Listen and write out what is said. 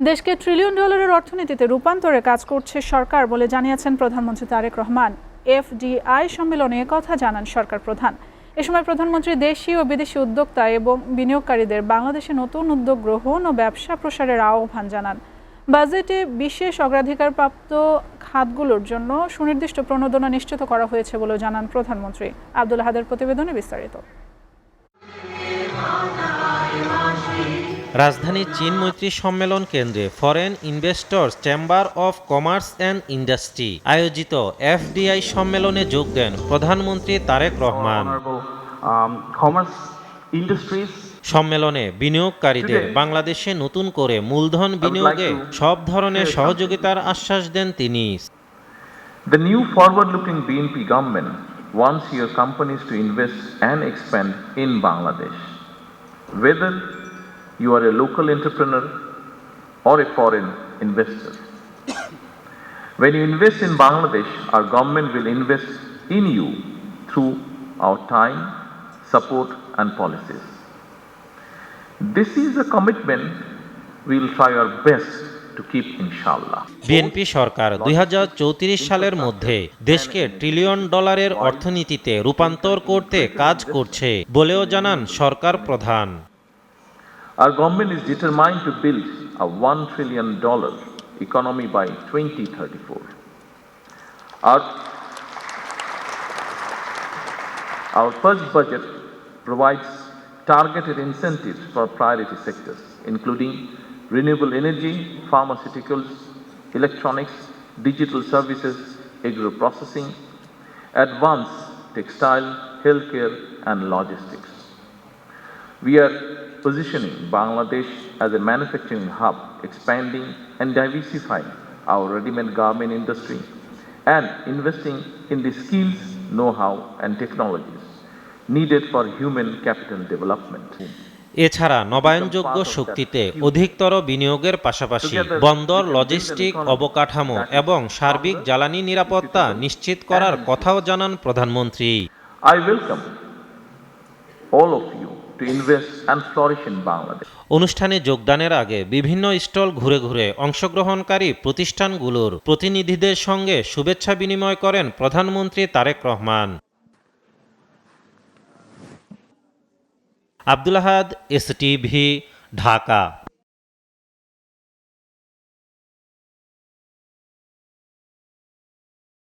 দেশকে ট্রিলিয়ন ডলারের অর্থনীতিতে রূপান্তরে কাজ করছে সরকার বলে জানিয়েছেন প্রধানমন্ত্রী তারেক রহমান। এফডিআই সম্মেলনে একথা জানান সরকার প্রধান। এ সময় প্রধানমন্ত্রী দেশি ও বিদেশি উদ্যোক্তা এবং বিনিয়োগকারীদের বাংলাদেশে নতুন উদ্যোগ গ্রহণ ও ব্যবসা প্রসারের আহ্বান জানান। বাজেটে বিশেষ অগ্রাধিকারপ্রাপ্ত খাতগুলোর জন্য সুনির্দিষ্ট প্রণোদনা নিশ্চিত করা হয়েছে বলে জানান প্রধানমন্ত্রী। আব্দুল হাদের প্রতিবেদনে বিস্তারিত। রাজধানীর চীন মৈত্রী সম্মেলন কেন্দ্রে foreign investors chamber of commerce and industry আয়োজিত এফডিআই সম্মেলনে যোগ দেন প্রধানমন্ত্রী তারেক রহমান। সম্মেলনে বিনিয়োগকারীদের বাংলাদেশে নতুন করে মূলধন বিনিয়োগে সব ধরনের সহযোগিতার আশ্বাস দেন তিনি। The new forward-looking BNP government wants your companies to invest and expand in Bangladesh. Whether you are a local entrepreneur or a foreign investor. When you invest in Bangladesh, our government will invest in you through our time, support and policies. This is a commitment we will try our best to keep, inshallah. BNP সরকার 2034 সালের মধ্যে দেশকে trillion ডলারের অর্থনীতিতে রূপান্তর করতে কাজ করছে বলেও জানান সরকার প্রধান। Our government is determined to build a $1 trillion economy by 2034. Our first budget provides targeted incentives for priority sectors, including renewable energy, pharmaceuticals, electronics, digital services, agro-processing, advanced textile, healthcare, and logistics. We are positioning Bangladesh as a manufacturing hub, expanding and diversifying our ready-made garment industry, and investing in the skills, know-how, and technologies needed for human capital development. এছাড়া নবায়নযোগ্য শক্তিতে অধিকতর বিনিয়োগের পাশাপাশি বন্দর, logistic অবকাঠামো এবং সার্বিক জ্বালানি নিরাপত্তা নিশ্চিত করার কথাও জানান প্রধানমন্ত্রী। I welcome all of you to invest and flourish in Bangladesh. অনুষ্ঠানে যোগদানের আগে বিভিন্ন স্টল ঘুরে ঘুরে অংশগ্রহণকারী প্রতিষ্ঠানগুলোর প্রতিনিধিদের সঙ্গে শুভেচ্ছা বিনিময় করেন প্রধানমন্ত্রী তারেক রহমান। আব্দুল আহাদ, এসটিভি, ঢাকা।